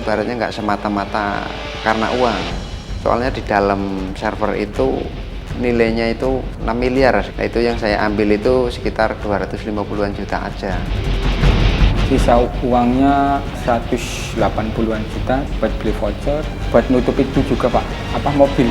ibaratnya nggak semata-mata karena uang. Soalnya di dalam server itu nilainya itu 6 miliar. Nah, itu yang saya ambil itu sekitar 250-an juta aja. Sisa uangnya 180-an juta buat beli voucher, buat nutup itu juga Pak, mobil.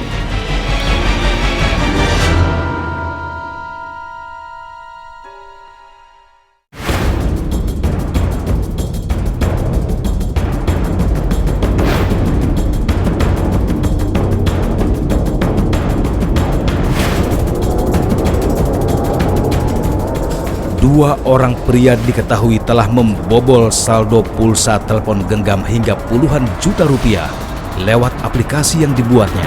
Dua orang pria diketahui telah membobol saldo pulsa telepon genggam hingga puluhan juta rupiah lewat aplikasi yang dibuatnya.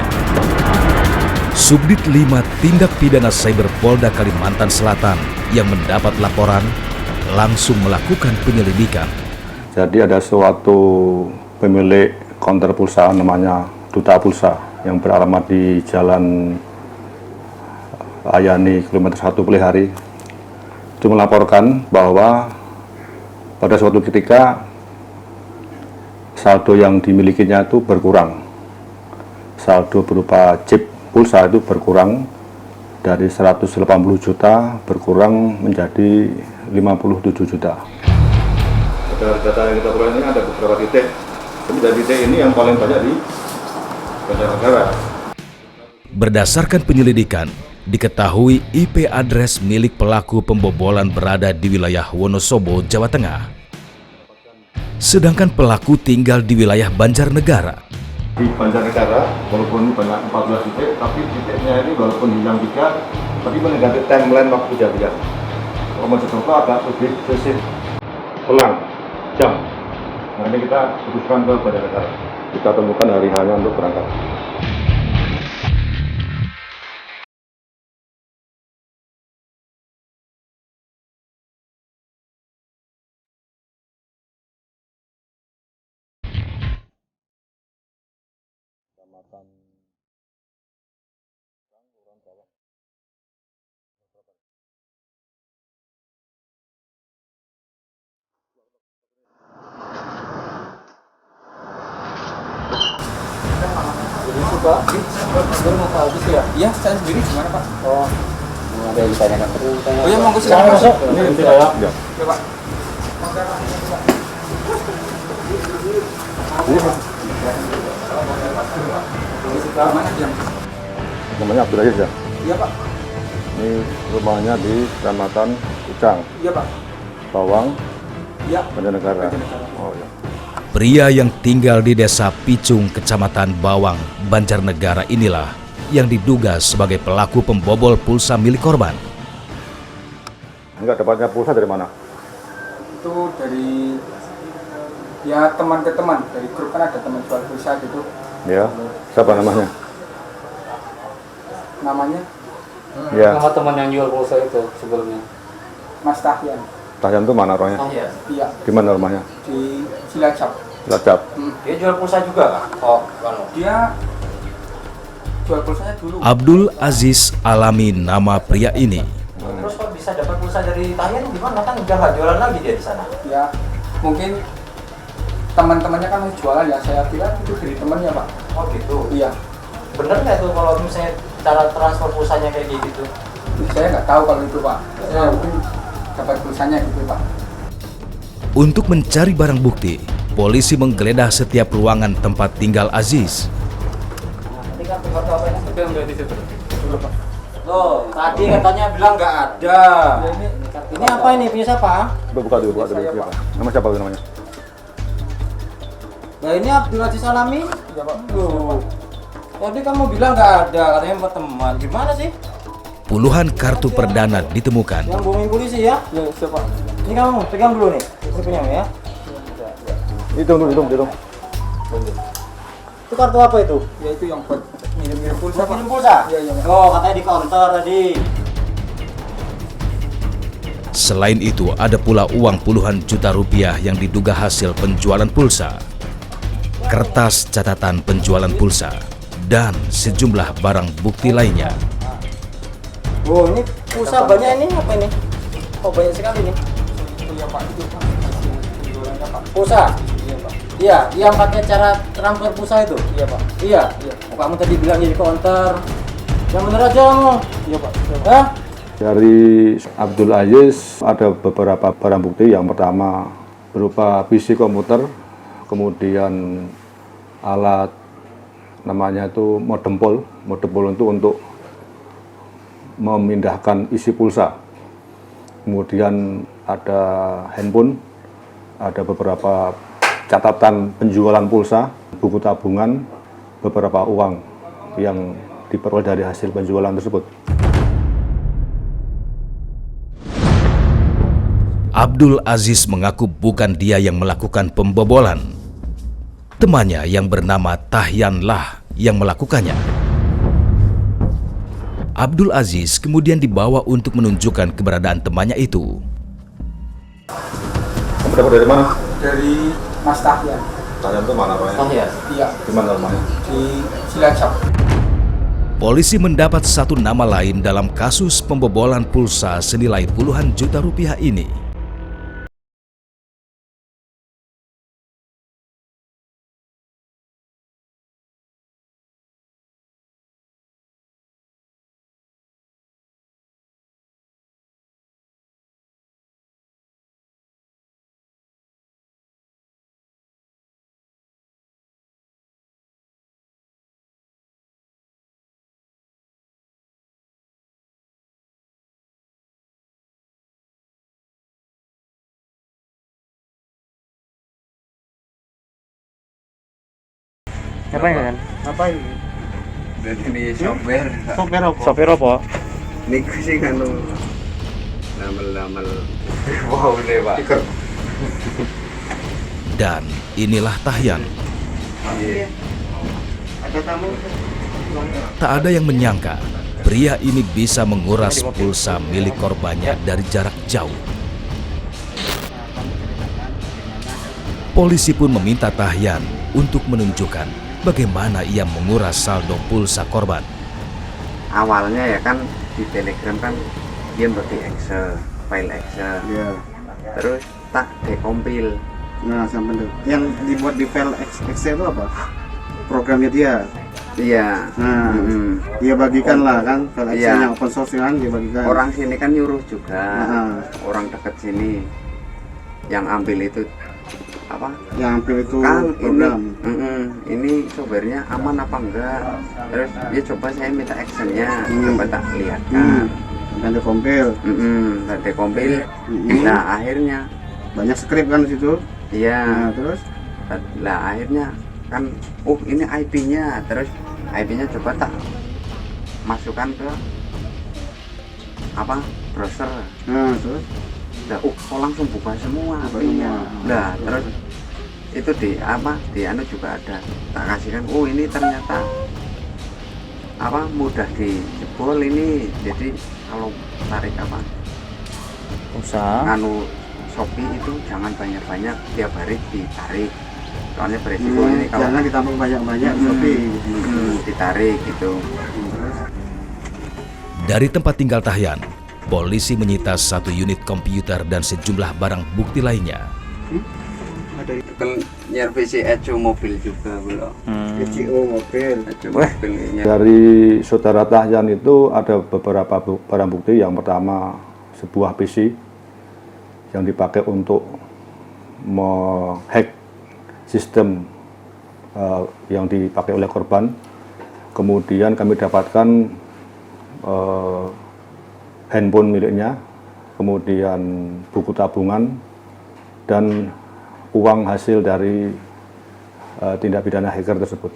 Subdit 5 Tindak Pidana Cyber Polda Kalimantan Selatan yang mendapat laporan langsung melakukan penyelidikan. Jadi ada suatu pemilik konter pulsa namanya Duta Pulsa yang beralamat di Jalan Ayani kilometer 1 Pelihari itu melaporkan bahwa pada suatu ketika saldo yang dimilikinya itu berkurang. Saldo berupa chip pulsa itu berkurang dari 180 juta berkurang menjadi 57 juta. Dari data yang kita peroleh ini ada beberapa titik. Tapi dari titik ini yang paling banyak di Banjarnegara. Berdasarkan penyelidikan, diketahui IP address milik pelaku pembobolan berada di wilayah Wonosobo, Jawa Tengah. Sedangkan pelaku tinggal di wilayah Banjarnegara. Di Banjarnegara, walaupun banyak 14 titik, tapi titiknya ini walaupun hilang 3, tapi mengganti timeline waktu kejadian. Kalau Mojokerto agak lebih spesifik, pelang, jam. Nah ini kita putuskan ke Banjarnegara. Kita temukan hari hanya untuk berangkat. Pak, iya, saya sendiri gimana Pak? Oh, ada yang ditanyakan terus. Oh iya, monggo silakan masuk. Ini saya. Ya. Ya Pak. Mana yang? Namanya Abdul Aziz ya? Iya Pak. Ini rumahnya di Kecamatan Ucang, Iya Pak. Bawang, Iya. Banjarnegara. Oh ya. Pria yang tinggal di desa Picung, Kecamatan Bawang, Banjarnegara inilah yang diduga sebagai pelaku pembobol pulsa milik korban. Enggak dapatnya pulsa dari mana? Itu dari ya teman ke teman, dari grup kan ada teman jual pulsa gitu. Ya. Siapa namanya? Namanya Ya. Nama teman yang jual pulsa itu sebelumnya. Mas Tahyan. Tahyan itu mana orangnya? Iya, Di mana rumahnya? di Cilacap. Cilacap. Dia jual pulsa juga kah? Oh, kan. Dia jual pulsanya dulu. Abdul Aziz alami nama pria ini. Terus kok bisa dapat pulsa dari Tahyan gimana? Kan udah nggak jualan lagi dia di sana. Ya, mungkin teman-temannya kan jualan ya, saya kira itu dari temannya Pak. Oh gitu. Iya, Bener nggak tuh kalau misalnya cara transfer pulsanya kayak gitu? saya nggak tahu kalau itu Pak. Saya mungkin dapat pulsanya gitu Pak. Untuk mencari barang bukti, polisi menggeledah setiap ruangan tempat tinggal Aziz. Tadi kan kartu apa ini? Itu yang di situ. Loh, tadi katanya bilang nggak ada. Ini apa ini? Punya siapa? Buka dulu, buka dulu. Siapa? Nama siapa itu namanya? Nah ini Abdul Aziz Alami. Ya Pak. Loh, tadi kamu bilang nggak ada, katanya sama teman. Gimana sih? Puluhan kartu perdana ditemukan. Yang bohongin polisi ya? Ya, siapa? Ini kamu pegang dulu nih. Ini punya ya? Hitung. Itu kartu apa itu? Ya itu yang buat ngirim-ngirim pulsa Pak. Kirim pulsa? Iya, iya. Oh, katanya di counter tadi. Selain itu, ada pula uang puluhan juta rupiah yang diduga hasil penjualan pulsa, kertas catatan penjualan pulsa, dan sejumlah barang bukti lainnya. Oh, ini pulsa banyak ini apa ini? Oh, banyak sekali nih. Iya Pak, itu Pak. Hasil penjualannya Pak. Pulsa? Iya Pak. Iya, yang pakai cara transfer pulsa itu. Iya Pak. Iya. Oh, kamu tadi bilang jadi counter. Yang bener aja kamu. Iya Pak. Hah? Dari Abdul Aziz ada beberapa barang bukti. Yang pertama berupa PC komputer, kemudian alat namanya itu modem pol. Modem pol itu untuk memindahkan isi pulsa. Kemudian ada handphone, ada beberapa catatan penjualan pulsa, buku tabungan, beberapa uang yang diperoleh dari hasil penjualan tersebut. Abdul Aziz mengaku bukan dia yang melakukan pembobolan. Temannya yang bernama Tahyanlah yang melakukannya. Abdul Aziz kemudian dibawa untuk menunjukkan keberadaan temannya itu. Kamu dapat dari mana? Dari Mas Tahyan. Tahyan itu mana Pak? Oh iya. Iya, Di mana rumahnya? di Cilacap. Polisi mendapat satu nama lain dalam kasus pembobolan pulsa senilai puluhan juta rupiah ini. Ngapain kan? Ngapain? Dan ini sopir. Sopir apa? Niku sih kan lamel-lamel. Wow deh Pak. Dan inilah Tahyan. Ada tamu. Tak ada yang menyangka pria ini bisa menguras pulsa milik korbannya dari jarak jauh. Polisi pun meminta Tahyan untuk menunjukkan bagaimana ia menguras saldo pulsa korban. Awalnya ya kan di Telegram kan dia bagi Excel, file Excel. Iya. Terus tak dekompil. Nah, sampai itu. Yang dibuat di file Excel itu apa? Programnya dia. Iya. Nah, dia bagikan lah kan file Excel Iya. yang open source kan dia bagikan. Orang sini kan nyuruh juga. Nah. Orang dekat sini yang ambil itu apa? Yang hampir itu Kang program. ini softwarenya aman apa enggak? Terus dia coba saya minta actionnya, coba tak lihatkan. Dan dia kompil. Tak dekompil. Nah akhirnya Banyak script kan di situ. iya. Nah, terus Lah akhirnya kan, ini IP-nya, terus IP-nya coba tak masukkan ke apa browser. nah, terus Lah, kok langsung buka semua Buka IP-nya. semua. Lah terus itu di anu juga ada, tak kasihkan. Ini ternyata mudah dijebol ini. Jadi kalau tarik Usaha. anu Shopee itu jangan banyak-banyak, tiap hari ditarik. Soalnya beresiko ini kalau jangan ditampung banyak-banyak Shopee. ditarik gitu. Dari tempat tinggal Tahyan, polisi menyita satu unit komputer dan sejumlah barang bukti lainnya. Kan nyervisi ecu mobil juga belum. PCO mobil. Ecu mobil ini. Dari saudara Tahyan itu ada beberapa barang bukti. Yang pertama sebuah PC yang dipakai untuk menghack sistem yang dipakai oleh korban. Kemudian kami dapatkan handphone miliknya, kemudian buku tabungan, dan uang hasil dari tindak pidana hacker tersebut.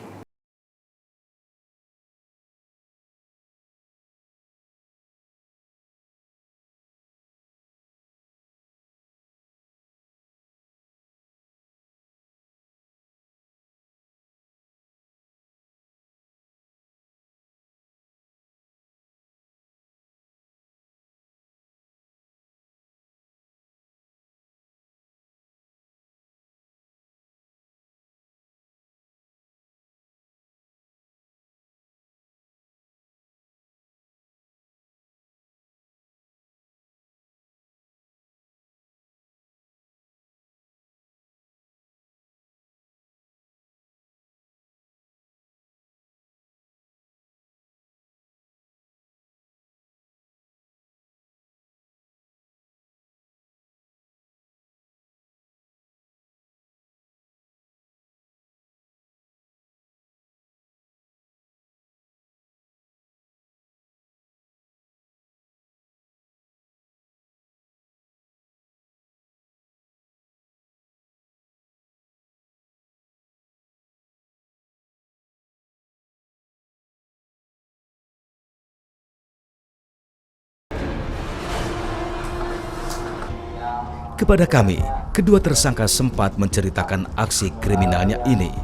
Kepada kami, kedua tersangka sempat menceritakan aksi kriminalnya ini.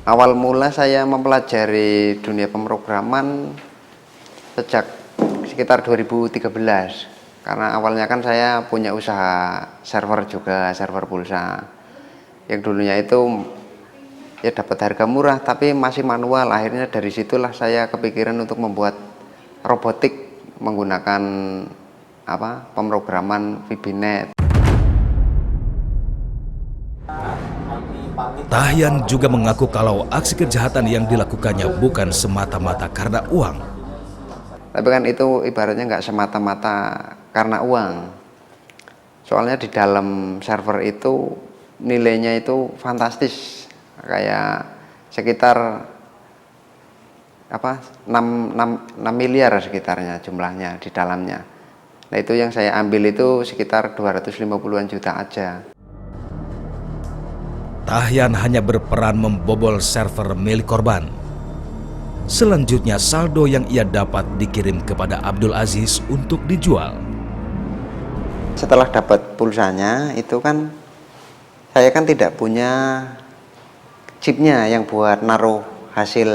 Awal mula saya mempelajari dunia pemrograman sejak sekitar 2013. Karena awalnya kan saya punya usaha server juga, server pulsa. Yang dulunya itu ya dapat harga murah tapi masih manual. Akhirnya dari situlah saya kepikiran untuk membuat robotik menggunakan pemrograman VBNet. Tahyan juga mengaku kalau aksi kejahatan yang dilakukannya bukan semata-mata karena uang. Tapi kan itu ibaratnya nggak semata-mata karena uang. Soalnya di dalam server itu nilainya itu fantastis, kayak sekitar 6 miliar sekitarnya jumlahnya di dalamnya. Nah itu yang saya ambil itu sekitar 250-an juta aja. Tahyan hanya berperan membobol server milik korban. Selanjutnya saldo yang ia dapat dikirim kepada Abdul Aziz untuk dijual. Setelah dapat pulsanya itu kan saya kan tidak punya chipnya yang buat naruh hasil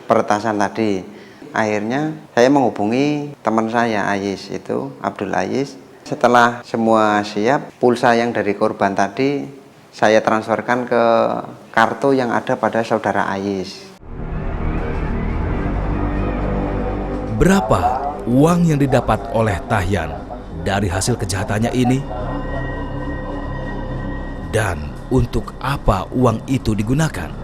peretasan tadi. Akhirnya saya menghubungi teman saya Ayis, itu Abdul Aziz. Setelah semua siap, pulsa yang dari korban tadi saya transferkan ke kartu yang ada pada saudara Ayis. Berapa uang yang didapat oleh Tahyan dari hasil kejahatannya ini? Dan untuk apa uang itu digunakan?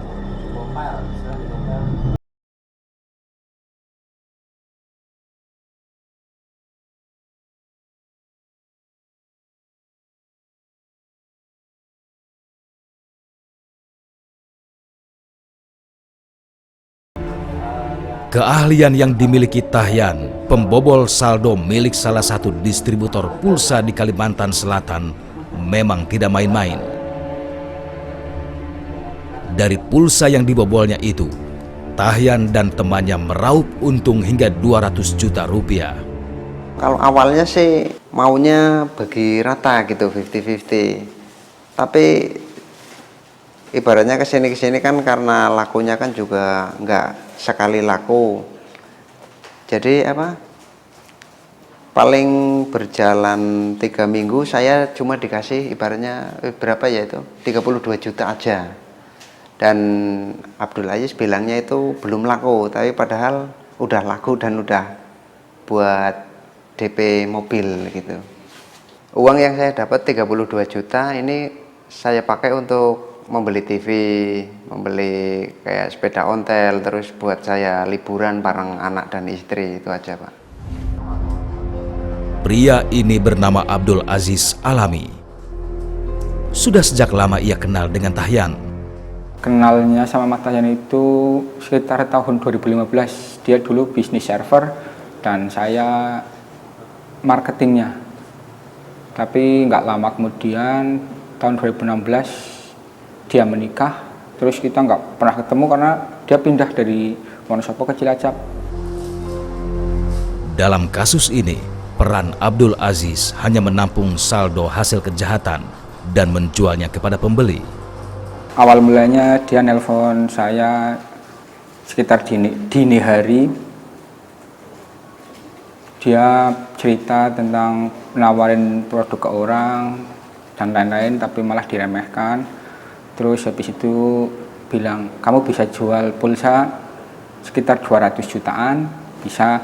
Keahlian yang dimiliki Tahyan, pembobol saldo milik salah satu distributor pulsa di Kalimantan Selatan, memang tidak main-main. Dari pulsa yang dibobolnya itu, Tahyan dan temannya meraup untung hingga 200 juta rupiah. Kalau awalnya sih maunya bagi rata gitu, 50-50. Tapi ibaratnya kesini kan karena lakunya kan juga nggak sekali laku. Jadi paling berjalan 3 minggu saya cuma dikasih ibaratnya berapa ya itu 32 juta aja. Dan Abdul Aziz bilangnya itu belum laku, tapi padahal udah laku dan udah buat DP mobil gitu. Uang yang saya dapat 32 juta ini saya pakai untuk membeli TV, membeli kayak sepeda ontel, terus buat saya liburan bareng anak dan istri, itu aja Pak. Pria ini bernama Abdul Aziz Alami. Sudah sejak lama ia kenal dengan Tahyan. Kenalnya sama Mas Tahyan itu sekitar tahun 2015. Dia dulu bisnis server dan saya marketingnya. Tapi nggak lama kemudian tahun 2016 dia menikah, terus kita nggak pernah ketemu karena dia pindah dari Wonosobo ke Cilacap. Dalam kasus ini, peran Abdul Aziz hanya menampung saldo hasil kejahatan dan menjualnya kepada pembeli. Awal mulanya dia nelpon saya sekitar dini hari. Dia cerita tentang menawarin produk ke orang dan lain-lain, tapi malah diremehkan. Terus habis itu bilang, kamu bisa jual pulsa sekitar 200 jutaan, bisa.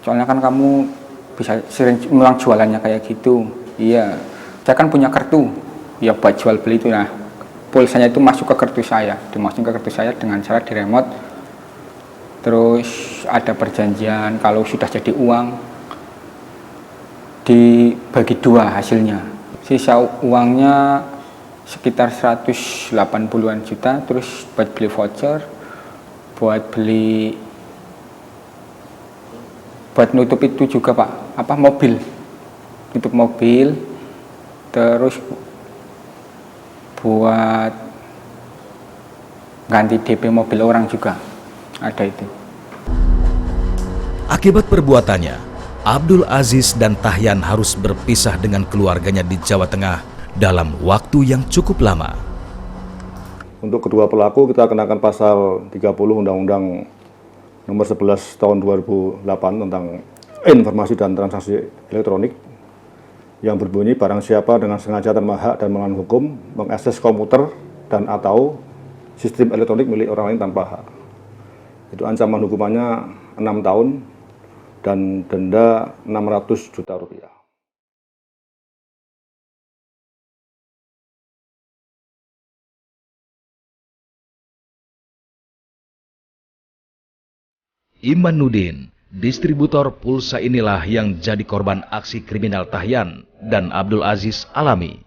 Soalnya kan kamu bisa sering ngulang jualannya kayak gitu. Iya, saya kan punya kartu, ya buat jual beli itu. Nah, pulsanya itu masuk ke kartu saya, dimasukin ke kartu saya dengan cara diremote. Terus ada perjanjian kalau sudah jadi uang, dibagi 2 hasilnya. Sisa uangnya sekitar 180-an juta, terus buat beli voucher, buat nutup itu juga Pak, mobil, nutup mobil, terus buat ganti DP mobil orang juga ada itu. Akibat perbuatannya, Abdul Aziz dan Tahyan harus berpisah dengan keluarganya di Jawa Tengah dalam waktu yang cukup lama. Untuk kedua pelaku kita kenakan pasal 30 Undang-Undang Nomor 11 Tahun 2008 tentang Informasi dan Transaksi Elektronik yang berbunyi barang siapa dengan sengaja tanpa hak dan melawan hukum mengakses komputer dan atau sistem elektronik milik orang lain tanpa hak. Itu ancaman hukumannya 6 tahun dan denda 600 juta rupiah. Imanuddin, distributor pulsa inilah yang jadi korban aksi kriminal Tahyan dan Abdul Aziz alami.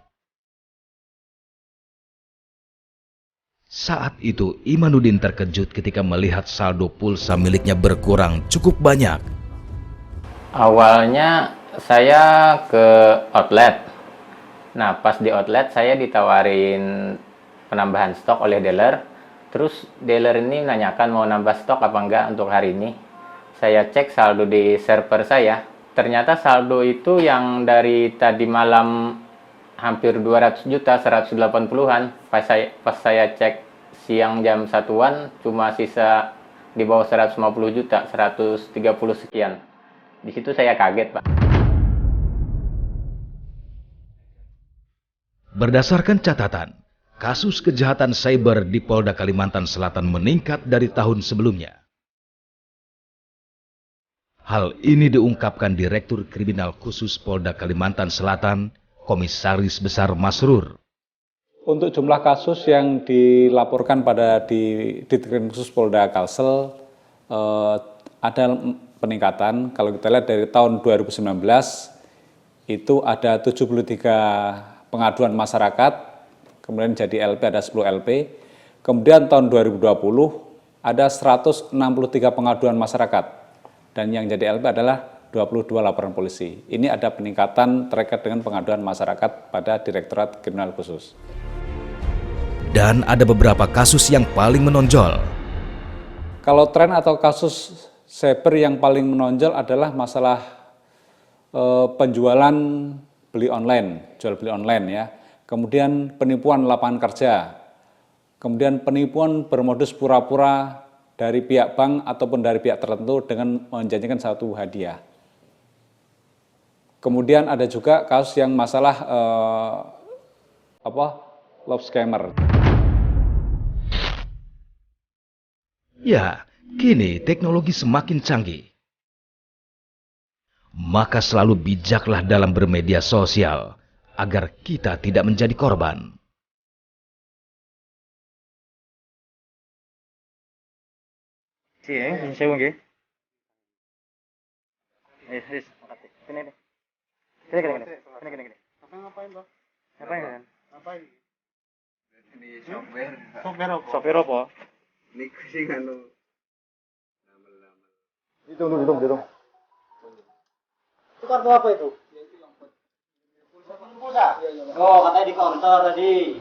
Saat itu Imanuddin terkejut ketika melihat saldo pulsa miliknya berkurang cukup banyak. Awalnya saya ke outlet. Nah, pas di outlet saya ditawarin penambahan stok oleh dealer. Terus dealer ini menanyakan mau nambah stok apa enggak untuk hari ini. Saya cek saldo di server saya. Ternyata saldo itu yang dari tadi malam hampir 200 juta, 180-an. Pas saya cek siang jam 1-an cuma sisa di bawah 150 juta, 130 sekian. Di situ saya kaget, Pak. Berdasarkan catatan, kasus kejahatan cyber di Polda Kalimantan Selatan meningkat dari tahun sebelumnya. Hal ini diungkapkan Direktur Kriminal Khusus Polda Kalimantan Selatan, Komisaris Besar Masrur. Untuk jumlah kasus yang dilaporkan pada di Ditkrim Khusus Polda Kalsel ada peningkatan. Kalau kita lihat dari tahun 2019 itu ada 73 pengaduan masyarakat, kemudian jadi LP ada 10 LP. Kemudian tahun 2020 ada 163 pengaduan masyarakat dan yang jadi LP adalah 22 laporan polisi. Ini ada peningkatan terkait dengan pengaduan masyarakat pada Direktorat Kriminal Khusus. Dan ada beberapa kasus yang paling menonjol. Kalau tren atau kasus cyber yang paling menonjol adalah masalah penjualan beli online, jual beli online ya. Kemudian penipuan lapangan kerja. Kemudian penipuan bermodus pura-pura dari pihak bank ataupun dari pihak tertentu dengan menjanjikan satu hadiah. Kemudian ada juga kasus yang masalah love scammer. Ya, kini teknologi semakin canggih. Maka selalu bijaklah dalam bermedia sosial agar kita tidak menjadi korban. Sopir apa? Niku sing anu. Hitung. Itu kartu apa itu? Pulsa. Oh, katanya di kantor tadi.